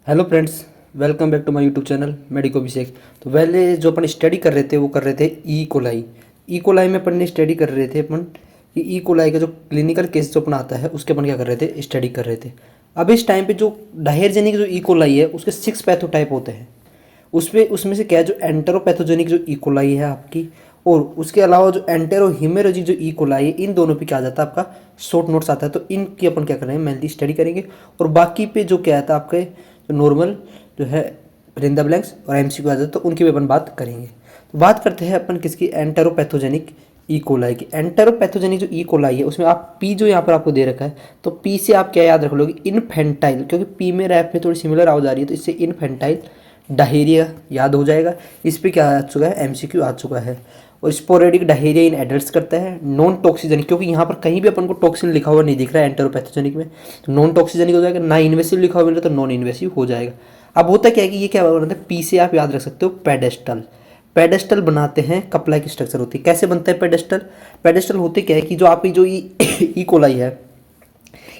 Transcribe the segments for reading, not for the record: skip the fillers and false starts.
Hello friends, welcome back to my YouTube channel medico Abhishek. तो पहले जो अपन स्टडी कर रहे थे वो कर रहे थे ई कोलाई। ई कोलाई में अपन ने स्टडी कर रहे थे अपन कि ई कोलाई का जो क्लिनिकल केस जो अपना आता है उसके अपन क्या कर रहे थे, स्टडी कर रहे थे। अब इस टाइम पे जो डायरिया जो ई कोलाई है उसके 6 पैथोटाइप होते हैं। उसमें से क्या है, जो एंटेरोपैथोजेनिक जो ई कोलाई है आपकी, और उसके अलावा जो एंटेरो हिमेरोजिक जो ई कोलाई है, इन दोनों पे क्या आ जाता है आपका शॉर्ट नोट्स आता है। तो इनकी अपन क्या कर रहे हैं, मेनली स्टडी करेंगे। और बाकी पे जो क्या आता है आपके जो नॉर्मल जो है फिल इन द ब्लैंक्स और एमसीक्यू आ जाता है, तो उनकी भी अपन बात करेंगे। तो बात करते हैं अपन किसकी, एंटेरोपैथोजेनिक ई कोलाई की। एंटेरोपैथोजेनिक जो ई कोलाई है उसमें आप पी जो यहाँ पर आपको दे रखा है, तो पी से आप क्या याद रख लोगे, इनफेंटाइल, क्योंकि पी में रैप में थोड़ी सिमिलर आवाज आ रही है, तो इससे इनफेंटाइल डायरिया याद हो जाएगा। इस पर क्या आ चुका है, एमसीक्यू आ चुका है। और स्पोरेडिक डायरिया इन एडल्ट्स करता है। नॉन टॉक्सिजेनिक, क्योंकि यहाँ पर कहीं भी अपन को टॉक्सिन लिखा हुआ नहीं दिख रहा है एंटेरोपैथोजेनिक में, तो नॉन टॉक्सिजेनिक हो जाएगा। ना इन्वेसिव लिखा हुआ मिल रहा तो नॉन इन्वेसिव हो जाएगा। अब होता क्या है कि ये क्या बनाता है, पी से आप याद रख सकते हो पेडेस्टल। पेडेस्टल बनाते हैं, कपला की स्ट्रक्चर होती है। कैसे बनता है पेडेस्टल? पेडेस्टल होते क्या है कि जो आपकी जो ई कोलाई है,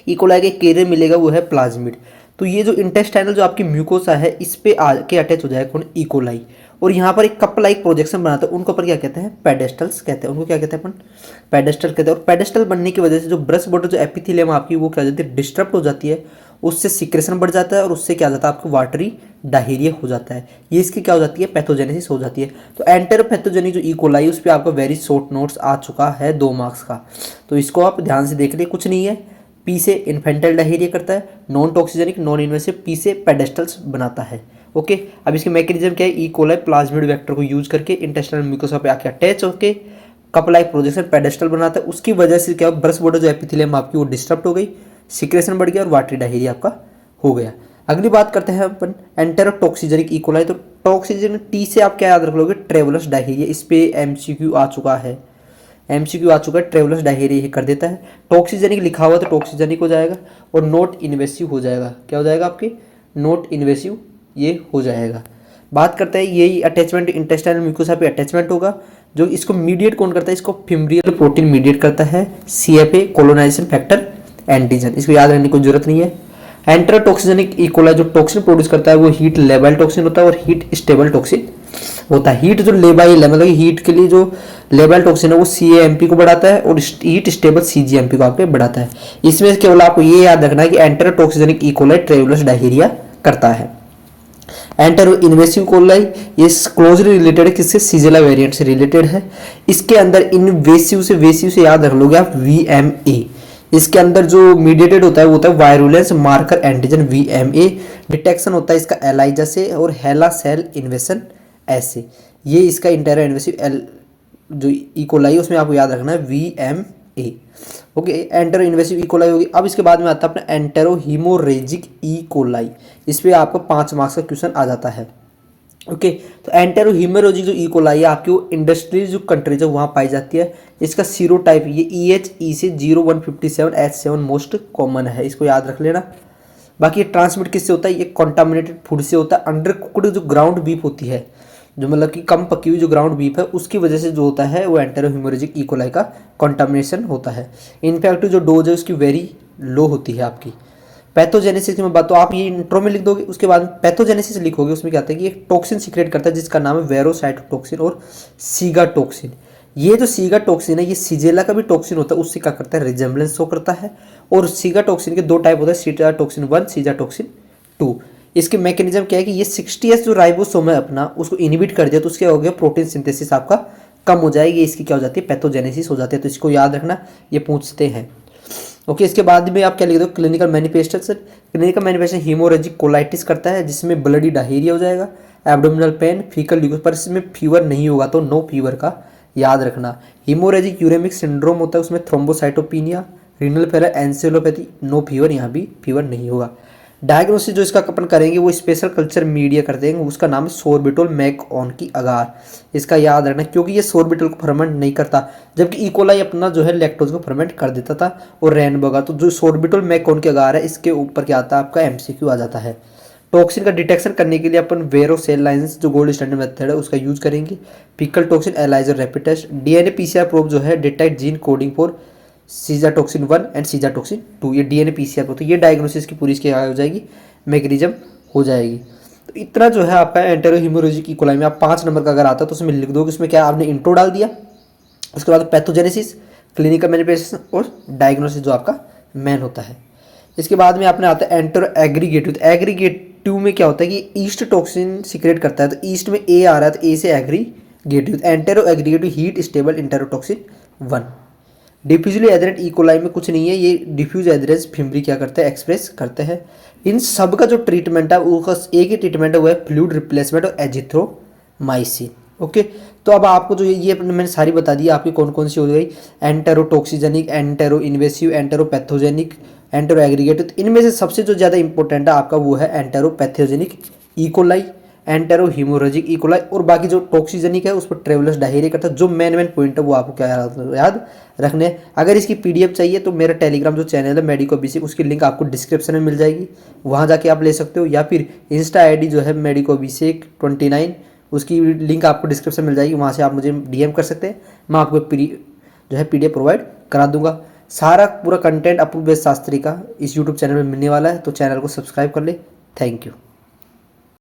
ई कोलाई के कैरियर मिलेगा वो है प्लाज्मिड। तो ये जो इंटेस्टाइनल जो आपकी म्यूकोसा है इस पे आके अटैच हो जाएगा कौन, ई कोलाई। और यहाँ पर एक कप लाइक प्रोजेक्शन बनाता है, उनको पर क्या कहते हैं, पेडेस्टल्स कहते हैं। उनको क्या कहते हैं अपन, पेडेस्टल कहते हैं। और पेडेस्टल बनने की वजह से जो ब्रेस्ट बॉर्डर जो एपिथेलियम आपकी वो क्या हो जाती है, डिस्टर्ब हो जाती है। उससे सिक्रेशन बढ़ जाता है और उससे क्या हो जाता है, आपको वाटरी डायरिया हो जाता है। ये इसकी क्या हो जाती है, पैथोजेनेसिस हो जाती है। तो एंटेरोपैथोजेनिक जो ई कोलाई उस पर आपको वेरी शॉर्ट नोट्स आ चुका है 2 मार्क्स का। तो इसको आप ध्यान से देख ले, कुछ नहीं है। पी से इन्फेंटाइल डायरिया करता है, नॉन टॉक्सिजेनिक नॉन इन्वेसिव, पी से पेडेस्टल्स बनाता है। ओके, अब इसके मैकेनिज्म क्या है, ई कोलाई प्लाज्मिड वेक्टर को यूज करके इंटेस्टाइनल म्यूकोसा पे आके अटैच होके कप लाइक प्रोजेक्शन पेडेस्टल बनाता है। उसकी वजह से क्या, ब्रेस्ट बॉर्डर जो एपिथेलियम आपकी वो डिस्टर्ब हो गई, सिक्रेशन बढ़ गया और वाटरी डायरिया आपका हो गया। अगली बात करते हैं अपन एंटेरोटॉक्सिजेनिक ई कोलाई। तो टॉक्सिजन टी से आप क्या याद रख लोगे, ट्रेवलस डायरिया। इस पे एमसीक्यू आ चुका है, एमसीक्यू आ चुका है, ट्रेवलस डायरिया ये कर देता है। टॉक्सिजेनिक लिखा हुआ तो टॉक्सिजेनिक हो जाएगा और नॉट इन्वेसिव हो जाएगा। क्या हो जाएगा आपके, नॉट इन्वेसिव ये हो जाएगा। बात करते हैं यही अटैचमेंट इंटेस्टाइनल म्यूकोसा पे अटैचमेंट होगा। जो इसको मीडिएट कौन करता है, इसको फिम्ब्रियल प्रोटीन मीडिएट करता है, सीएफए कोलोनाइजेशन फैक्टर एंटीजन। इसको याद रखने की जरूरत नहीं है। एंटेरोटॉक्सिजेनिक ई कोलाई जो टॉक्सिन प्रोड्यूस करता है वो हीट लेबाइल टॉक्सिन होता है और हीट स्टेबल टॉक्सिन होता है। हीट जो लेबाइल है, मतलब हीट के लिए जो लेबाइल टॉक्सिन है वो सीएएमपी को बढ़ाता है और हीट स्टेबल सीजीएमपी को आपके बढ़ाता है। इसमें केवल आपको ये याद रखना है कि एंटेरोटॉक्सिजेनिक ई कोलाई ट्रेवलस डायरिया करता है। एंटेरो इन्वेसिव कोलाई ये क्लोजली रिलेटेड है, किससे, सीजेला वेरिएंट से रिलेटेड है। इसके अंदर इनवेसिव से वेसिव से याद रख लोगे आप वीएमए। इसके अंदर जो मीडिएटेड होता है वो होता है वायरुलेंस मार्कर एंटीजन वीएमए। डिटेक्शन होता है इसका एलाइजा से और हेला सेल इन्वेशन ऐसे। ये इसका इंटेरो इन्वेसिव एल जो ई कोलाई उसमें आपको याद रखना है VMA. Okay, entero invasive E coli होगी। अब इसके बाद में आता है अपना एंटेरो हीमोरेजिक ई कोलाई। इस पर आपको 5 मार्क्स का क्वेश्चन आ जाता है। ओके, तो एंटेरो हीमोरेजिक जो ई कोलाई है आपकी वो इंडस्ट्रियल जो कंट्रीज है वहाँ पाई जाती है। इसका सीरो टाइप ये EHE से 0157H7 मोस्ट कॉमन है, इसको याद रख लेना। बाकी ये ट्रांसमिट किससे होता है, ये कॉन्टामिनेटेड फूड से होता है। अंडर कुकड जो ग्राउंड बीफ होती है, जो मतलब कि कम पकी हुई जो ग्राउंड बीफ है, उसकी वजह से जो होता है वो एंटेरो हीमोरेजिक ई कोलाई का कॉन्टामिनेशन होता है। इनफैक्ट जो डोज है उसकी वेरी लो होती है आपकी। पैथोजेनेसिस में बात तो आप ये इंट्रो में लिख दोगे, उसके बाद पैथोजेनेसिस लिखोगे, उसमें क्या आता है कि एक टॉक्सिन सीक्रेट करता है जिसका नाम है वेरोसाइटोटॉक्सिन और सीगाटॉक्सिन। ये जो सीगाटॉक्सिन है ये सीजेला का भी टॉक्सिन होता है, उससे क्या करता है, रिजेम्बलेंस शो करता है। और सीगाटॉक्सिन के 2 टाइप होता है, सीगाटॉक्सिन 1 सीगाटॉक्सिन 2। इसके मैकेनिज्म क्या है कि ये 60S जो राइबोसोम है अपना उसको इनहिबिट कर दिया, तो उसके हो गया प्रोटीन सिंथेसिस आपका कम हो जाएगी। इसकी क्या हो जाती है, पैथोजेनेसिस हो जाती है। तो इसको याद रखना, ये पूछते हैं। ओके, इसके बाद में आप क्या लिख दो, clinical manifestation. Clinical manifestation haemorrhagic colitis करता है जिसमें ब्लडी डायरिया हो जाएगा, एब्डोमिनल पेन, फीकल ल्यूकोस, पर इसमें फीवर नहीं होगा, तो नो फीवर का याद रखना। हीमोरेजिक यूरेमिक सिंड्रोम होता है, उसमें thrombocytopenia, renal failure, encephalopathy, no fever, यहाँ भी फीवर नहीं होगा। डायग्नोसिस जो इसका अपन करेंगे वो स्पेशल कल्चर मीडिया कर देंगे, उसका नाम है सोर्बिटोल मैकऑन की अगार। इसका याद रखना क्योंकि ये सोर्बिटोल को फर्मेंट नहीं करता, जबकि इकोलाई अपना जो है लैक्टोज को फर्मेंट कर देता था और रेनबर्गर। तो जो सोर्बिटोल मैकऑन की अगार है इसके ऊपर क्या आता है, आपका एमसीक्यू आ जाता है। टॉक्सिन का डिटेक्शन करने के लिए अपन वेरो सेल लाइन्स जो गोल्ड स्टैंडर्ड मेथड है उसका यूज करेंगे। Fecal toxin ELISA rapid test, DNA PCR probe जो है detect gene coding for shiga toxin 1 and shiga toxin 2। ये डीएनए पीसीआर प्रोब, तो ये डायग्नोसिस की पूरी इसकी हो जाएगी, मैकेनिज्म हो जाएगी। तो इतना जो है आपका एंटेरो हीमोरेजिक इकोलाई में आप 5 नंबर का अगर आता है तो उसमें लिख दो कि उसमें क्या आपने इंट्रो डाल दिया, उसके बाद पैथोजेनेसिस, क्लिनिकल मैनिफेस्टेशन और डायग्नोसिस जो आपका मेन होता है। इसके बाद में आपने आता है एंटेरो एग्रीगेटिव। तो एग्रीगेटिव में क्या होता है कि ईस्ट टॉक्सिन सीक्रेट करता है, तो ईस्ट में ए आ रहा है तो ए से aggregative, entero aggregative heat stable enterotoxin 1। Diffusely adherent E coli में कुछ नहीं है, ये डिफ्यूज एथरेट फिम्बरी क्या करते हैं, एक्सप्रेस करते हैं। इन सब का जो ट्रीटमेंट है वो एक ही ट्रीटमेंट है, वो है फ्लूइड रिप्लेसमेंट और एजिथ्रोमाइसिन। ओके, तो अब आपको जो ये मैंने सारी बता दी आपकी कौन कौन सी हो गई, एंटेरोटॉक्सिजेनिक, एंटेरो इन्वेसिव, एंटेरोपैथोजेनिक, एंटेरो एग्रीगेटिव। तो इनमें से सबसे जो ज़्यादा इंपॉर्टेंट है आपका वो है एंटेरोपैथोजेनिक इकोलाई, एंटेरो हीमोरेजिक इकोलाई, और बाकी जो टॉक्सिजेनिक है उस पर ट्रेवलस डायरिया करता है। जो मेन पॉइंट है वो आपको क्या याद रखने हैं। अगर इसकी पीडीएफ चाहिए तो मेरा टेलीग्राम जो चैनल है मेडिको बेसिक, उसकी लिंक आपको डिस्क्रिप्शन में मिल जाएगी, वहाँ जाके आप ले सकते हो, या फिर इंस्टा आईडी जो है मेडिको बेसिक 29, उसकी लिंक आपको डिस्क्रिप्शन मिल जाएगी, वहाँ से आप मुझे डीएम कर सकते हैं, मैं आपको जो है पीडीएफ प्रोवाइड करा दूंगा। सारा पूरा कंटेंट अपूर्व शास्त्री का इस यूट्यूब चैनल में मिलने वाला है, तो चैनल को सब्सक्राइब कर ले। Thank you.